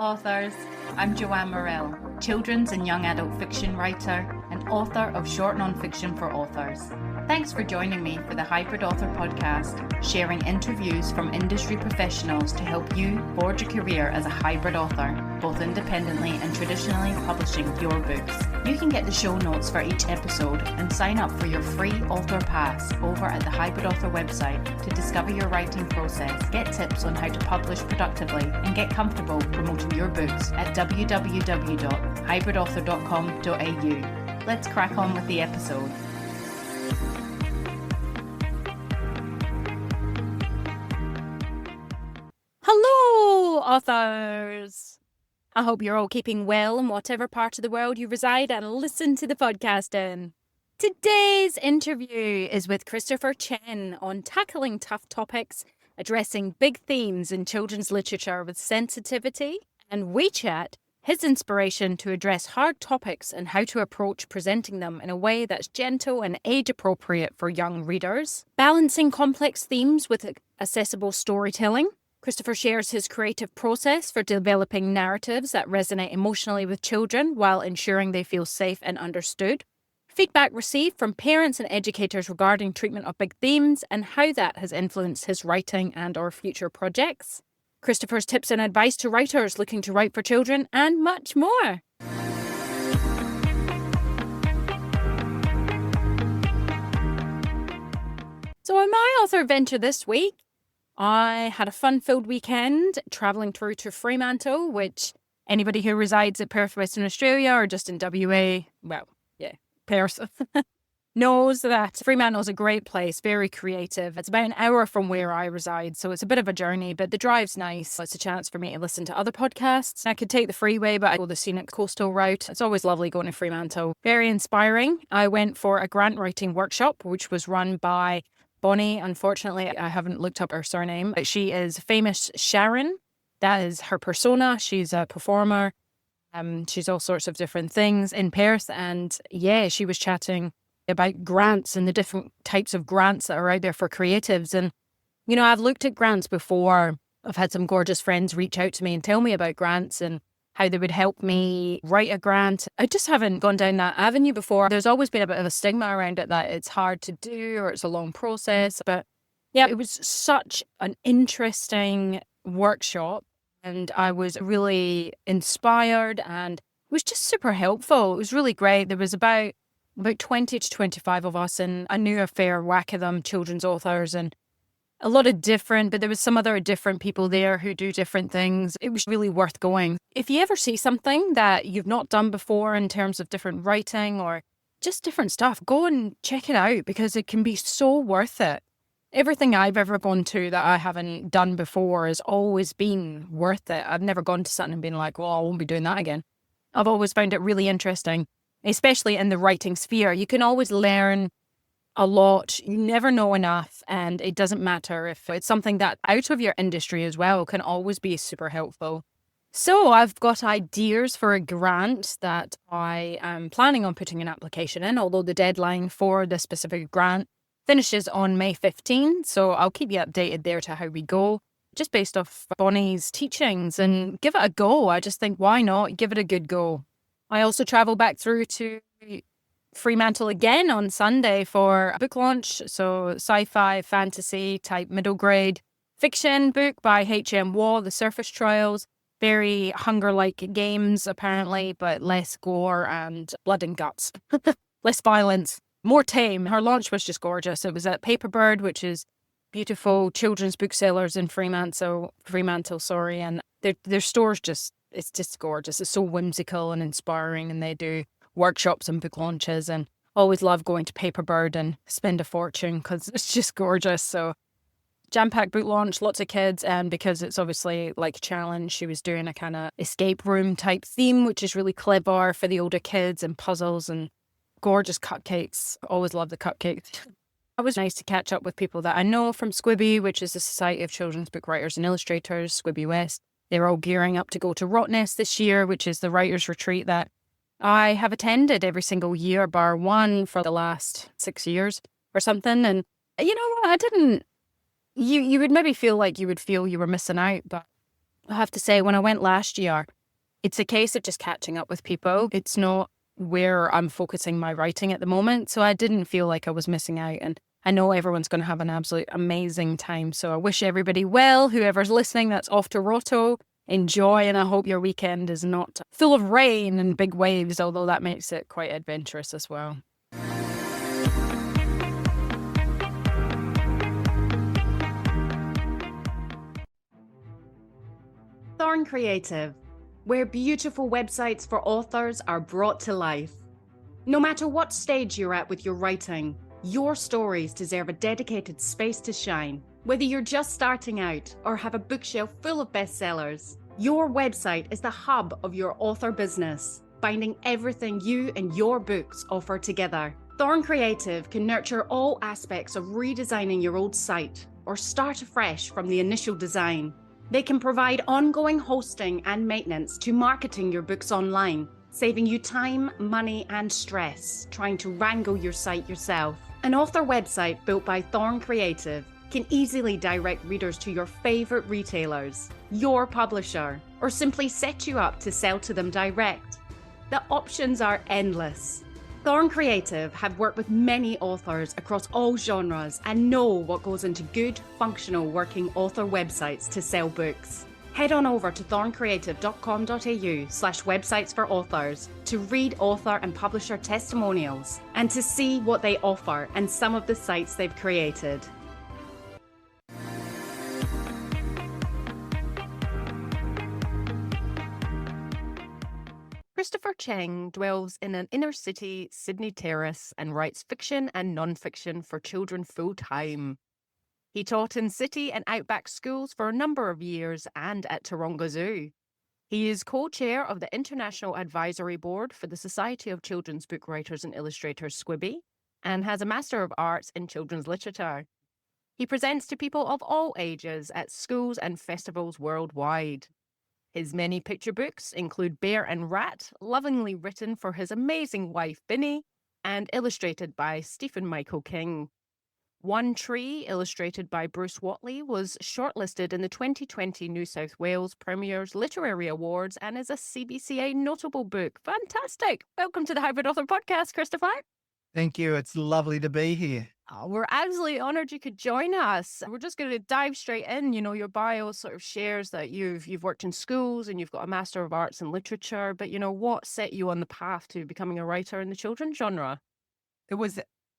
authors. I'm Joanne Morrell, children's and young adult fiction writer and author of short nonfiction for authors. Thanks for joining me for the Hybrid Author podcast, sharing interviews from industry professionals to help you forge a career as a hybrid author, both independently and traditionally publishing your books. You can get the show notes for each episode and sign up for your free author pass over at the Hybrid Author website to discover your writing process, get tips on how to publish productively, and get comfortable promoting your books at www.hybridauthor.com.au. Let's crack on with the episode. Hello, authors! I hope you're all keeping well in whatever part of the world you reside and listen to the podcast in. Today's interview is with Christopher Cheng on tackling tough topics, addressing big themes in children's literature with sensitivity, and we chat his inspiration to address hard topics and how to approach presenting them in a way that's gentle and age-appropriate for young readers, balancing complex themes with accessible storytelling. Christopher shares his creative process for developing narratives that resonate emotionally with children while ensuring they feel safe and understood. Feedback received from parents and educators regarding treatment of big themes and how that has influenced his writing and/or future projects. Christopher's tips and advice to writers looking to write for children, and much more. So on my author adventure this week, I had a fun-filled weekend travelling through to Fremantle, which anybody who resides at Perth, Western Australia, or just in WA, Perth, knows that Fremantle is a great place, very creative. It's about an hour from where I reside, so it's a bit of a journey, but the drive's nice. It's a chance for me to listen to other podcasts. I could take the freeway, but I go the scenic coastal route. It's always lovely going to Fremantle. Very inspiring. I went for a grant writing workshop, which was run by Binni. Unfortunately, I haven't looked up her surname, but she is famous Sharon. That is her persona. She's a performer. She's all sorts of different things in Perth. And yeah, she was chatting about grants and the different types of grants that are out there for creatives. And, you know, I've looked at grants before. I've had some gorgeous friends reach out to me and tell me about grants and how they would help me write a grant. I just haven't gone down that avenue before. There's always been a bit of a stigma around it that it's hard to do or it's a long process. But yeah, it was such an interesting workshop and I was really inspired and it was just super helpful. It was really great. There was about 20 to 25 of us and I knew a fair whack of them, children's authors, and a lot of different, but there was some other different people there who do different things. It was really worth going. If you ever see something that you've not done before in terms of different writing or just different stuff, go and check it out because it can be so worth it. Everything I've ever gone to that I haven't done before has always been worth it. I've never gone to something and been like, well, I won't be doing that again. I've always found it really interesting, especially in the writing sphere. You can always learn a lot. You never know enough, and it doesn't matter if it's something that out of your industry as well can always be super helpful. So I've got ideas for a grant that I am planning on putting an application in, although the deadline for the specific grant finishes on May 15. So I'll keep you updated there to how we go, just based off Bonnie's teachings, and give it a go. I just think, why not? Give it a good go. I also travel back through to Fremantle again on Sunday for a book launch. So sci-fi, fantasy type middle grade fiction book by H.M. Waugh, The Surface Trials. Very Hunger-like games apparently, but less gore and blood and guts. Less violence, more tame. Her launch was just gorgeous. It was at Paperbird, which is beautiful children's booksellers in Fremantle, and their store's it's just gorgeous. It's so whimsical and inspiring, and they do workshops and book launches, and always love going to Paperbird and spend a fortune because it's just gorgeous. So jam-packed book launch, lots of kids, and because it's obviously like a challenge, she was doing a kind of escape room type theme, which is really clever for the older kids, and puzzles and gorgeous cupcakes. Always love the cupcakes. It was nice to catch up with people that I know from SCBWI, which is the Society of Children's Book Writers and Illustrators, SCBWI West. They're all gearing up to go to Rottnest this year, which is the writers' retreat that I have attended every single year, bar one, for the last 6 years or something. And you know what? You would maybe feel like you would feel you were missing out, but I have to say, when I went last year, it's a case of just catching up with people. It's not where I'm focusing my writing at the moment. So I didn't feel like I was missing out. And I know everyone's going to have an absolute amazing time. So I wish everybody well, whoever's listening that's off to Roto. Enjoy, and I hope your weekend is not full of rain and big waves, although that makes it quite adventurous as well. Thorn Creative, where beautiful websites for authors are brought to life. No matter what stage you're at with your writing, your stories deserve a dedicated space to shine. Whether you're just starting out or have a bookshelf full of bestsellers, your website is the hub of your author business, binding everything you and your books offer together. Thorn Creative can nurture all aspects of redesigning your old site or start afresh from the initial design. They can provide ongoing hosting and maintenance to marketing your books online, saving you time, money, and stress trying to wrangle your site yourself. An author website built by Thorn Creative can easily direct readers to your favorite retailers, your publisher, or simply set you up to sell to them direct. The options are endless. Thorn Creative have worked with many authors across all genres and know what goes into good, functional working author websites to sell books. Head on over to thorncreative.com.au/websites for authors to read author and publisher testimonials and to see what they offer and some of the sites they've created. Christopher Cheng dwells in an inner-city Sydney terrace and writes fiction and nonfiction for children full-time. He taught in city and outback schools for a number of years and at Taronga Zoo. He is co-chair of the International Advisory Board for the Society of Children's Book Writers and Illustrators, SCBWI, and has a Master of Arts in Children's Literature. He presents to people of all ages at schools and festivals worldwide. His many picture books include Bear and Rat, lovingly written for his amazing wife Binni, and illustrated by Stephen Michael King. OneTree, illustrated by Bruce Whatley, was shortlisted in the 2020 New South Wales Premier's Literary Awards and is a CBCA Notable Book. Fantastic! Welcome to the Hybrid Author Podcast, Christopher. Thank you. It's lovely to be here. Oh, we're absolutely honored you could join us. We're just going to dive straight in. You know, your bio sort of shares that you've worked in schools and you've got a Master of Arts in Literature, but you know, what set you on the path to becoming a writer in the children's genre?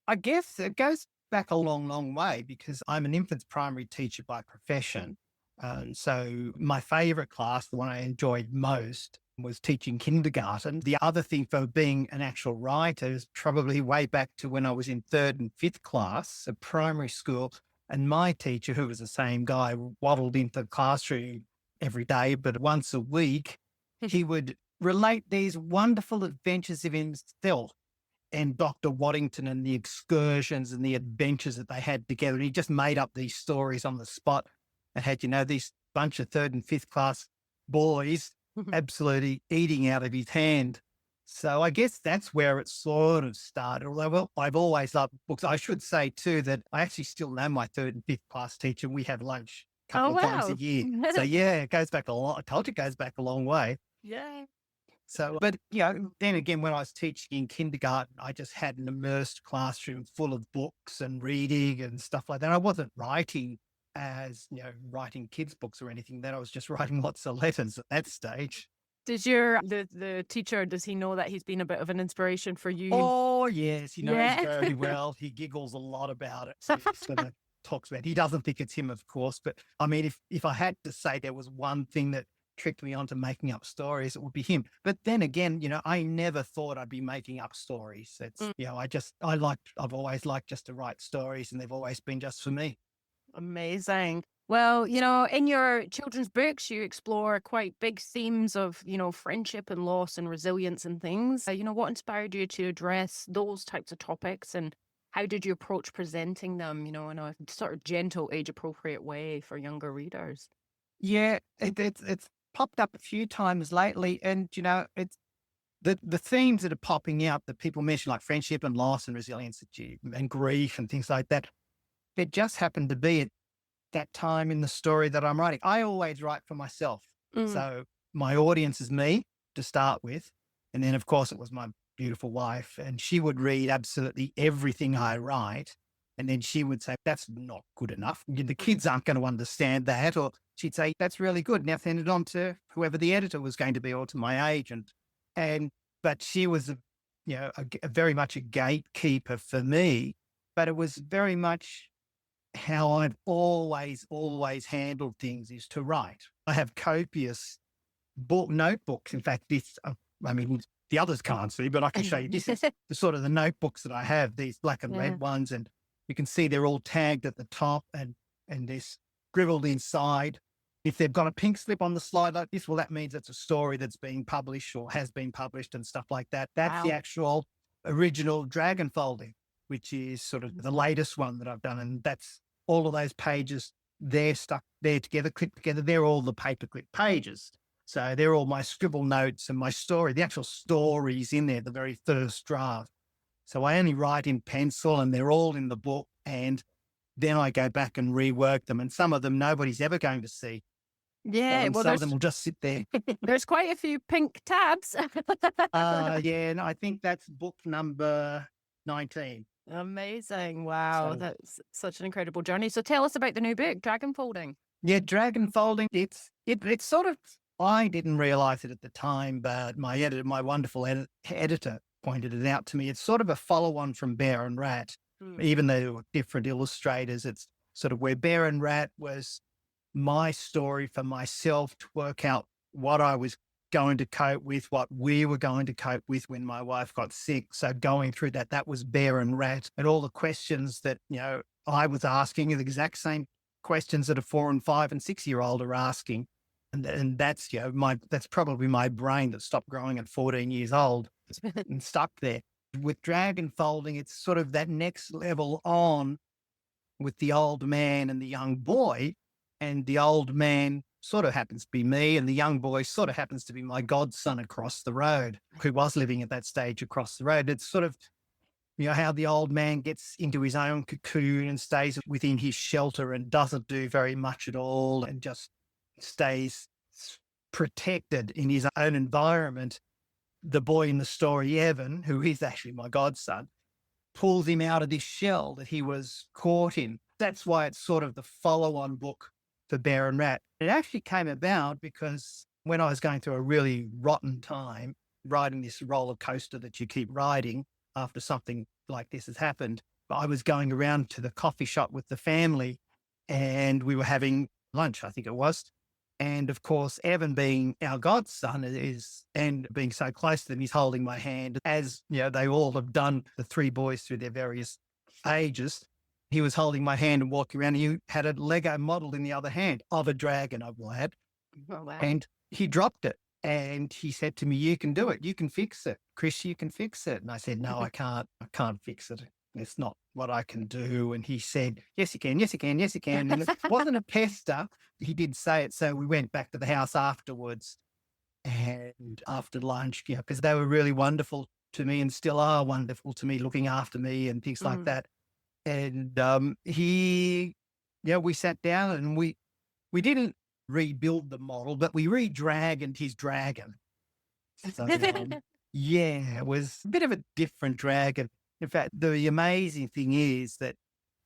I guess it goes back a long, long way because I'm an infants primary teacher by profession. And so my favorite class, the one I enjoyed most, was teaching kindergarten. The other thing for being an actual writer is probably way back to when I was in 3rd and 5th class at primary school. And my teacher, who was the same guy, waddled into the classroom every day, but once a week, he would relate these wonderful adventures of himself and Dr. Waddington and the excursions and the adventures that they had together. And he just made up these stories on the spot and had, these bunch of 3rd and 5th class boys absolutely eating out of his hand. So I guess that's where it sort of started. Although I've always loved books. I should say too that I actually still know my 3rd and 5th class teacher. We have lunch a couple of times a year. So yeah, it goes back a lot. I told you it goes back a long way. Yeah. So, but then again, when I was teaching in kindergarten, I just had an immersed classroom full of books and reading and stuff like that. I wasn't writing writing kids' books or anything. Then I was just writing lots of letters at that stage. Does the teacher, does he know that he's been a bit of an inspiration for you? Oh, yes. He knows very well. He giggles a lot about it. So he sort of talks about it. He doesn't think it's him, of course. But I mean, if I had to say there was one thing that tricked me onto making up stories, it would be him. But then again, I never thought I'd be making up stories. It's, I've always liked just to write stories, and they've always been just for me. Amazing. Well, in your children's books, you explore quite big themes of, friendship and loss and resilience and things. What inspired you to address those types of topics, and how did you approach presenting them, in a sort of gentle, age-appropriate way for younger readers? Yeah, it's popped up a few times lately, and, it's the themes that are popping out that people mention, like friendship and loss and resilience and grief and things like that. It just happened to be at that time in the story that I'm writing. I always write for myself. So my audience is me to start with. And then, of course, it was my beautiful wife. And she would read absolutely everything I write. And then she would say, that's not good enough. The kids aren't going to understand that. Or she'd say, that's really good. Now send it on to whoever the editor was going to be or to my agent. But she was, very much a gatekeeper for me. But it was very much how I've always handled things is to write. I have copious notebooks. In fact, the others can't see, but I can show you. This is the sort of the notebooks that I have, these black and red ones. And you can see they're all tagged at the top and they're scribbled inside. If they've got a pink slip on the slide like this, well, that means it's a story that's being published or has been published and stuff like that. That's the actual original dragon folding, which is sort of the latest one that I've done. And that's all of those pages, they're stuck there together, clipped together. They're all the paperclip pages. So they're all my scribble notes and my story, the actual stories in there, the very first draft. So I only write in pencil and they're all in the book. And then I go back and rework them. And some of them nobody's ever going to see. Yeah, Some of them will just sit there. There's quite a few pink tabs. And I think that's book number 19. Amazing. Wow. That's such an incredible journey. So tell us about the new book, Dragon Folding. Yeah, dragon folding. It's sort of, I didn't realize it at the time, but my wonderful editor pointed it out to me. It's sort of a follow-on from Bear and Rat, even though they were different illustrators. It's sort of where Bear and Rat was my story for myself to work out what I was going to cope with, what we were going to cope with when my wife got sick. So going through that was Bear and Rat, and all the questions that, I was asking are the exact same questions that a 4 and 5 and 6-year-old are asking. And that's, that's probably my brain that stopped growing at 14 years old and stuck there. With dragon folding, it's sort of that next level on with the old man and the young boy. And the old man sort of happens to be me, and the young boy sort of happens to be my godson across the road, who was living at that stage across the road. It's sort of, how the old man gets into his own cocoon and stays within his shelter and doesn't do very much at all and just stays protected in his own environment. The boy in the story, Evan, who is actually my godson, pulls him out of this shell that he was caught in. That's why it's sort of the follow-on book for Bear and Rat. It actually came about because when I was going through a really rotten time, riding this roller coaster that you keep riding after something like this has happened, I was going around to the coffee shop with the family and we were having lunch, I think it was. And of course, Evan being our godson and being so close to them, he's holding my hand, as they all have done, the 3 boys through their various ages. He was holding my hand and walking around. And he had a Lego model in the other hand of a dragon, I will add. Oh, wow. And he dropped it. And he said to me, you can do it. You can fix it. Chris, you can fix it. And I said, no, I can't. I can't fix it. It's not what I can do. And he said, yes, you can. Yes, you can. Yes, you can. And it wasn't a pester. He did say it. So we went back to the house afterwards and after lunch, because they were really wonderful to me and still are wonderful to me, looking after me and things like that. And we sat down and we didn't rebuild the model, but we re-dragoned his dragon. So, it was a bit of a different dragon. In fact, the amazing thing is that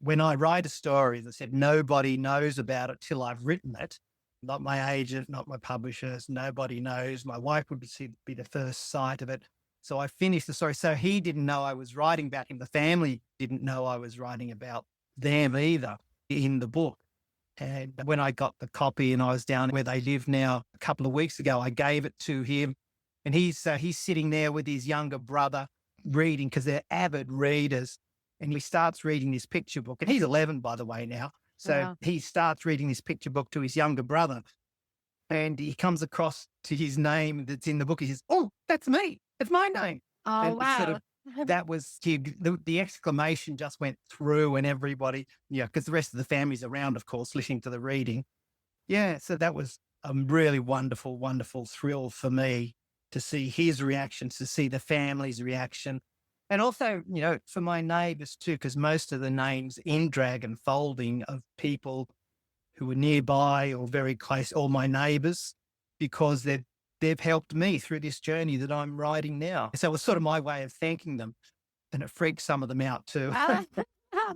when I write a story, as I said, nobody knows about it till I've written it. Not my agent, not my publishers, nobody knows. My wife would be the first sight of it. So I finished the story. So he didn't know I was writing about him. The family didn't know I was writing about them either in the book. And when I got the copy and I was down where they live now a couple of weeks ago, I gave it to him. And he's sitting there with his younger brother reading, because they're avid readers. And he starts reading this picture book. And he's 11, by the way, now. So he starts reading this picture book to his younger brother. And he comes across to his name that's in the book. He says, oh, that's me. It's my name. Oh, and wow. That was, the exclamation just went through, and everybody, because the rest of the family's around, of course, listening to the reading. Yeah, so that was a really wonderful, wonderful thrill for me to see his reactions, to see the family's reaction. And also, for my neighbours too, because most of the names in Dragon Folding of people who were nearby or very close, all my neighbours. because they've helped me through this journey that I'm riding now. So it was sort of my way of thanking them, and it freaked some of them out too. I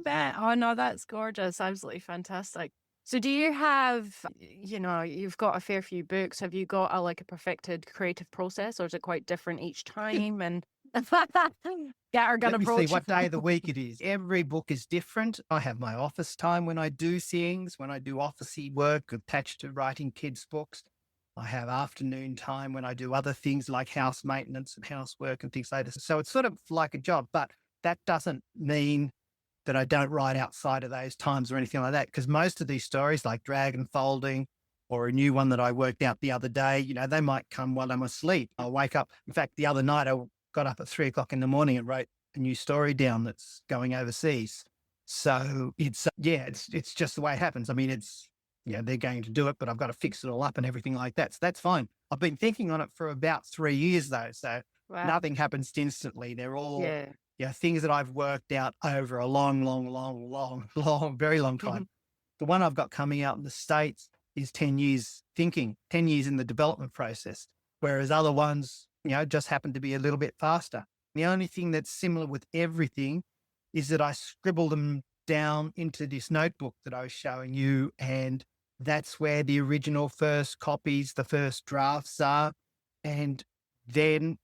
bet. Oh, no, that's gorgeous. Absolutely fantastic. So do you have, you've got a fair few books. Have you got a perfected creative process, or is it quite different each time? And get our gun Let me approach. see what day of the week it is. Every book is different. I have my office time when I do things, when I do officey work attached to writing kids' books. I have afternoon time when I do other things like house maintenance and housework and things like this. So it's sort of like a job, but that doesn't mean that I don't write outside of those times or anything like that. Because most of these stories, like Dragon Folding or a new one that I worked out the other day, they might come while I'm asleep. I'll wake up. In fact, the other night I got up at 3:00 in the morning and wrote a new story down that's going overseas. So it's just the way it happens. I mean, they're going to do it, but I've got to fix it all up and everything like that. So that's fine. I've been thinking on it for about 3 years though. So Wow. nothing happens instantly. They're all Yeah. things that I've worked out over a long, very long time. The one I've got coming out in the States is 10 years thinking, 10 years in the development process, whereas other ones, just happen to be a little bit faster. The only thing that's similar with everything is that I scribble them down into this notebook that I was showing you, and that's where the original first copies, the first drafts are. And then,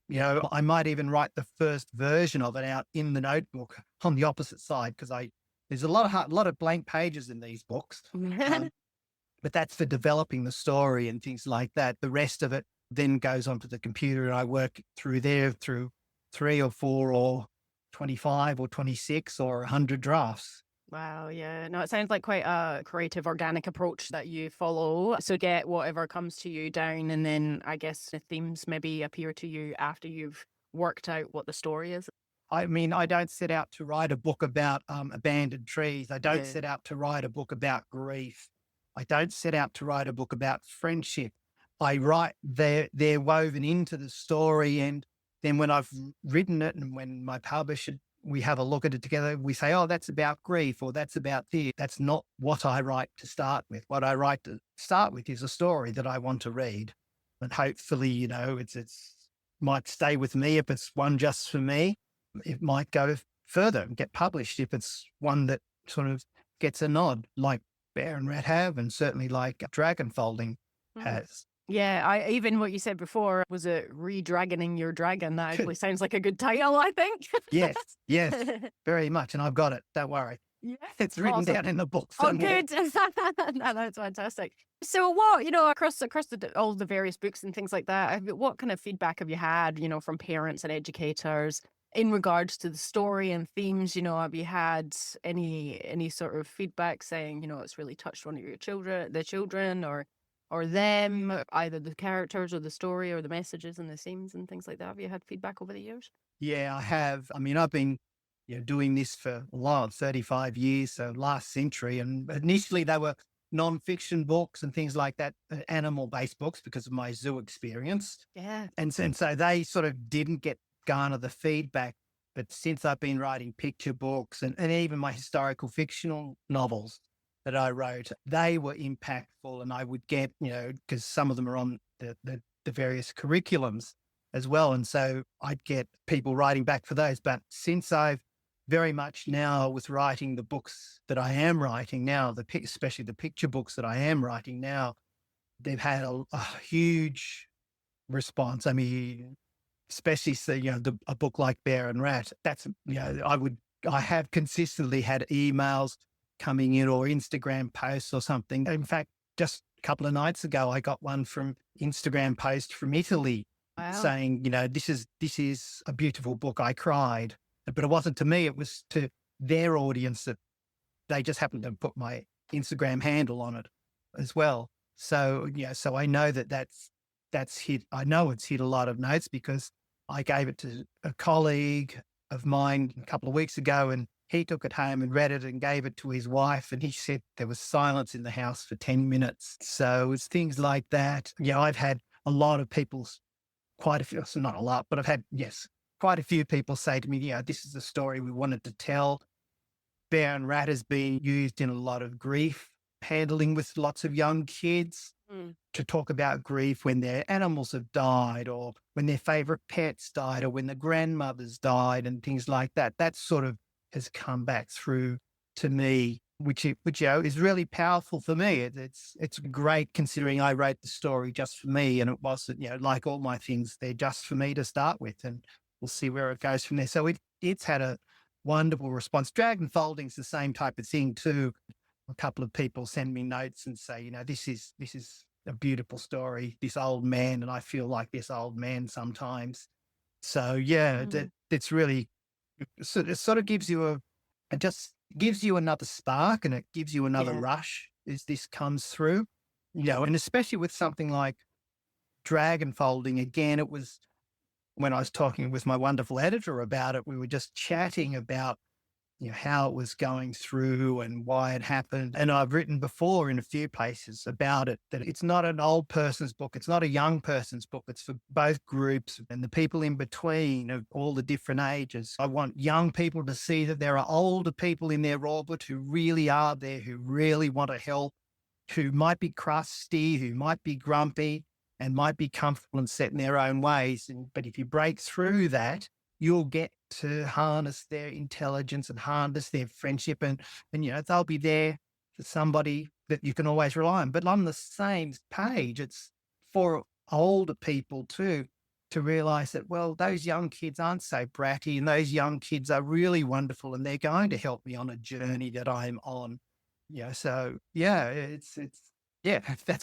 I might even write the first version of it out in the notebook on the opposite side, because there's a lot of blank pages in these books. But that's for developing the story and things like that. The rest of it then goes onto the computer, and I work through 3 or 4 or 25 or 26 or 100 drafts. Wow, yeah. No, it sounds like quite a creative, organic approach that you follow. So get whatever comes to you down, and then I guess the themes maybe appear to you after you've worked out what the story is. I mean, I don't set out to write a book about abandoned trees. I don't set out to write a book about grief. I don't set out to write a book about friendship. I write, they're woven into the story, and then when I've written it and when my publisher, we have a look at it together, we say, oh, that's about grief, or that's about this. That's not what I write to start with. What I write to start with is a story that I want to read. And hopefully, it's might stay with me if it's one just for me. It might go further and get published if it's one that sort of gets a nod, like Bear and Rat have, and certainly like Dragon Folding has. Yeah, even what you said before, was it Re-Dragoning Your Dragon? That actually sounds like a good title, I think. Yes, very much. And I've got it. Don't worry. Yeah, it's written down in the book somewhere. Oh, good. No, that's fantastic. So what, across all the various books and things like that, what kind of feedback have you had, from parents and educators in regards to the story and themes? Have you had any sort of feedback saying, it's really touched one of your children or them, either the characters or the story or the messages and the themes and things like that? Have you had feedback over the years? Yeah, I have. I mean, I've been doing this for a while, 35 years, so last century. And initially they were nonfiction books and things like that, animal-based books because of my zoo experience. Yeah. And so they sort of didn't garner the feedback. But since I've been writing picture books and even my historical fictional novels that I wrote, they were impactful. And I would get, because some of them are on the various curriculums as well. And so I'd get people writing back for those. But since I've very much now with writing the books that I am writing now, especially the picture books that I am writing now, they've had a huge response. I mean, especially a book like Bear and Rat. That's I have consistently had emails coming in or Instagram posts or something. In fact, just a couple of nights ago, I got one from Instagram post from Italy. Wow. Saying, this is a beautiful book. I cried. But it wasn't to me, it was to their audience that they just happened to put my Instagram handle on it as well. So, so I know that's hit. I know it's hit a lot of notes because I gave it to a colleague of mine a couple of weeks ago, and he took it home and read it and gave it to his wife. And he said there was silence in the house for 10 minutes. So it's things like that. I've had a lot of people, quite a few, so not a lot, but I've had, quite a few people say to me, this is the story we wanted to tell. Bear and Rat has been used in a lot of grief handling with lots of young kids, to talk about grief when their animals have died, or when their favorite pets died, or when the grandmothers died and things like that. That sort of has come back through to me, which is really powerful for me. It's great, considering I wrote the story just for me, and it wasn't, like all my things, they're just for me to start with, and we'll see where it goes from there. So it's had a wonderful response. Dragon folding's the same type of thing too. A couple of people send me notes and say, this is a beautiful story, this old man, and I feel like this old man sometimes. So it's really, it sort of gives you it just gives you another spark, and it gives you another rush as this comes through, and especially with something like dragon folding. Again, it was when I was talking with my wonderful editor about it, we were just chatting about how it was going through and why it happened. And I've written before in a few places about it, that it's not an old person's book. It's not a young person's book. It's for both groups and the people in between of all the different ages. I want young people to see that there are older people in their orbit who really are there, who really want to help, who might be crusty, who might be grumpy and might be comfortable and set in their own ways. But if you break through that, you'll get to harness their intelligence and harness their friendship, and they'll be there for somebody that you can always rely on. But on the same page, it's for older people too, to realize that, well, those young kids aren't so bratty, and those young kids are really wonderful, and they're going to help me on a journey that I'm on. So that's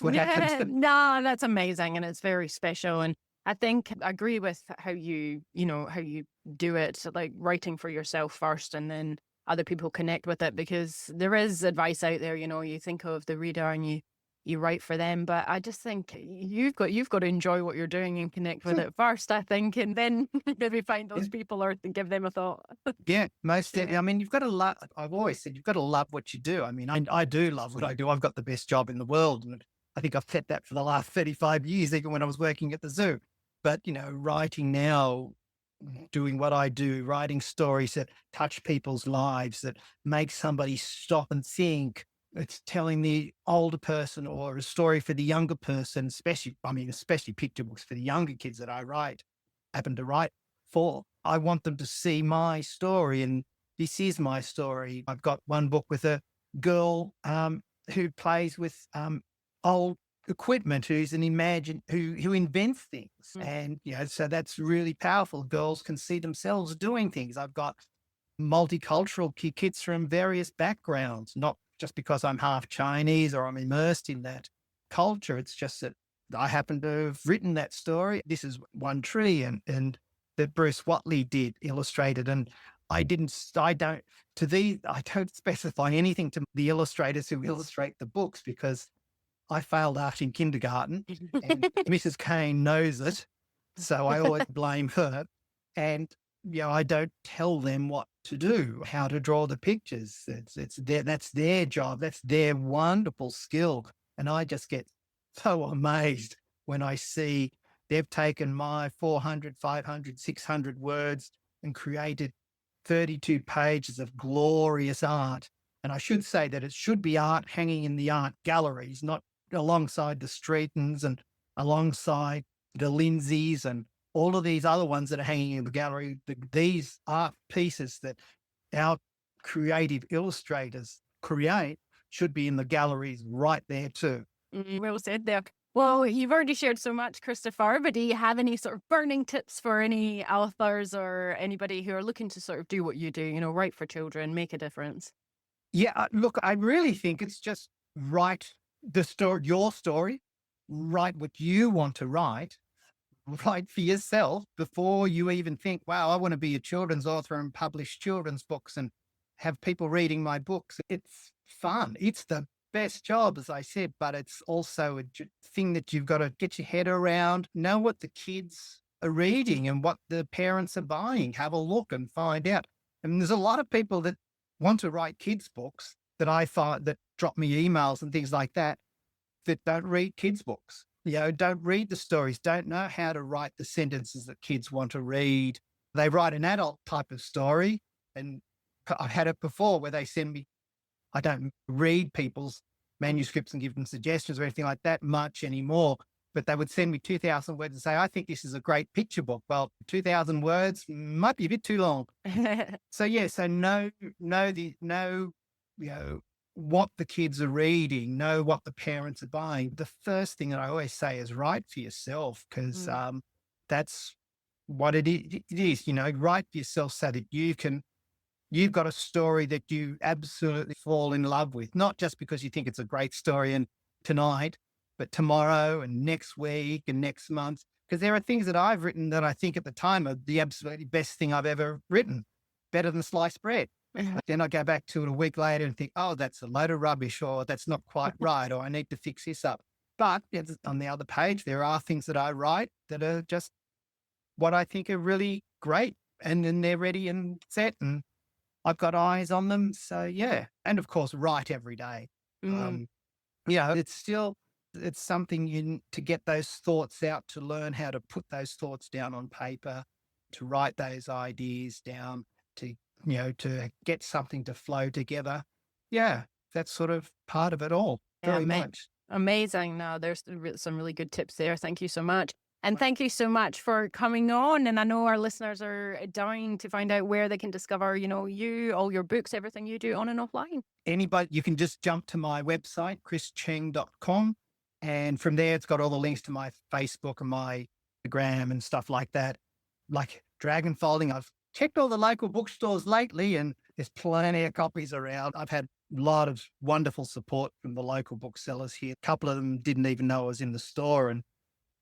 what happens. No, that's amazing, and it's very special. And I think I agree with how you do it, like writing for yourself first, and then other people connect with it, because there is advice out there. You think of the reader and you write for them, but I just think you've got to enjoy what you're doing and connect with it first, I think, and then maybe find those people or give them a thought. Yeah, most definitely. I mean, you've got to love. I've always said you've got to love what you do. I mean, I do love what I do. I've got the best job in the world, and I think I've said that for the last 35 years, even when I was working at the zoo. But, writing now, doing what I do, writing stories that touch people's lives, that make somebody stop and think. It's telling the older person or a story for the younger person, especially picture books for the younger kids that I happen to write for. I want them to see my story, and this is my story. I've got one book with a girl who plays with old equipment, who invents things. And so that's really powerful. Girls can see themselves doing things. I've got multicultural kids from various backgrounds, not just because I'm half Chinese or I'm immersed in that culture. It's just that I happen to have written that story. This is OneTree and that Bruce Whatley did, illustrated, and I don't specify anything to the illustrators who illustrate the books, because I failed art in kindergarten, and Mrs. Kane knows it, so I always blame her. And I don't tell them what to do, how to draw the pictures. That's their job. That's their wonderful skill. And I just get so amazed when I see they've taken my 400, 500, 600 words and created 32 pages of glorious art. And I should say that it should be art hanging in the art galleries, not alongside the Streetons and alongside the Lindsays and all of these other ones that are hanging in the gallery. These art pieces that our creative illustrators create should be in the galleries right there too. Well said there. Well, you've already shared so much, Christopher, but do you have any sort of burning tips for any authors or anybody who are looking to sort of do what you do, write for children, make a difference? Yeah, look, I really think it's just write the story, your story, write what you want to write for yourself before you even think, wow, I want to be a children's author and publish children's books and have people reading my books. It's fun. It's the best job, as I said, but it's also a thing that you've got to get your head around, know what the kids are reading and what the parents are buying, have a look and find out. And there's a lot of people that want to write kids' books that I find that drop me emails and things like that don't read kids' books. Don't read the stories, don't know how to write the sentences that kids want to read. They write an adult type of story, and I've had it before where they send me, I don't read people's manuscripts and give them suggestions or anything like that much anymore. But they would send me 2,000 words and say, I think this is a great picture book. Well, 2,000 words might be a bit too long. So know what the kids are reading, know what the parents are buying. The first thing that I always say is write for yourself, because that's what it is. Write for yourself so that you've got a story that you absolutely fall in love with, not just because you think it's a great story and tonight, but tomorrow and next week and next month. Because there are things that I've written that I think at the time are the absolutely best thing I've ever written, better than sliced bread. Then I go back to it a week later and think, oh, that's a load of rubbish, or that's not quite right, or I need to fix this up. But on the other page, there are things that I write that are just what I think are really great, and then they're ready and set, and I've got eyes on them. So, yeah. And of course, write every day. It's something to get those thoughts out, to learn how to put those thoughts down on paper, to write those ideas down, to get something to flow together. Yeah, that's sort of part of it all. Very much. Amazing. No, there's some really good tips there. Thank you so much. And thank you so much for coming on. And I know our listeners are dying to find out where they can discover, you, all your books, everything you do on and offline. Anybody, you can just jump to my website, chrischeng.com. And from there, it's got all the links to my Facebook and my Instagram and stuff like that. Like Dragon Folding, I've checked all the local bookstores lately, and there's plenty of copies around. I've had a lot of wonderful support from the local booksellers here. A couple of them didn't even know I was in the store and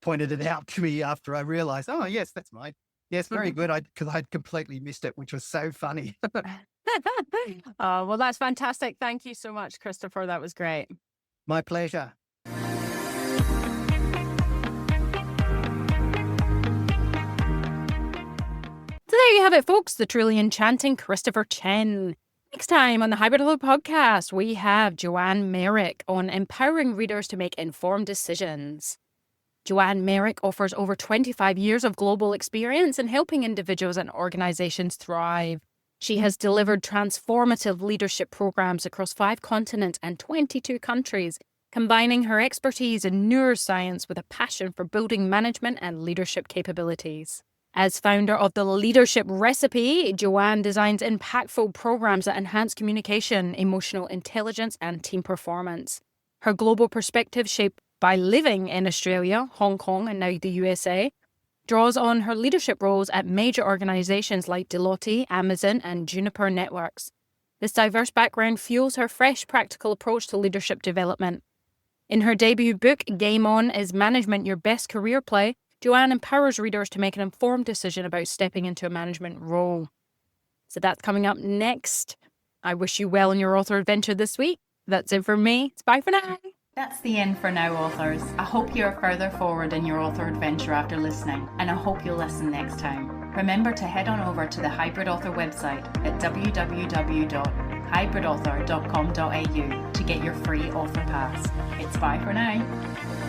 pointed it out to me after I realized, oh, yes, that's mine. Yes, very good. Because I'd completely missed it, which was so funny. Oh, well, that's fantastic. Thank you so much, Christopher. That was great. My pleasure. So there you have it, folks. The truly enchanting Christopher Cheng. Next time on the Hybrid Author podcast, we have Joanne Merrick on empowering readers to make informed decisions. Joanne Merrick offers over 25 years of global experience in helping individuals and organizations thrive. She has delivered transformative leadership programs across 5 continents and 22 countries, combining her expertise in neuroscience with a passion for building management and leadership capabilities. As founder of The Leadership Recipe, Joanne designs impactful programs that enhance communication, emotional intelligence, and team performance. Her global perspective, shaped by living in Australia, Hong Kong, and now the USA, draws on her leadership roles at major organizations like Deloitte, Amazon, and Juniper Networks. This diverse background fuels her fresh, practical approach to leadership development. In her debut book, Game On, Is Management Your Best Career Play?, Joanne empowers readers to make an informed decision about stepping into a management role. So that's coming up next. I wish you well in your author adventure this week. That's it for me. It's bye for now. That's the end for now, authors. I hope you are further forward in your author adventure after listening, and I hope you'll listen next time. Remember to head on over to the Hybrid Author website at www.hybridauthor.com.au to get your free author pass. It's bye for now.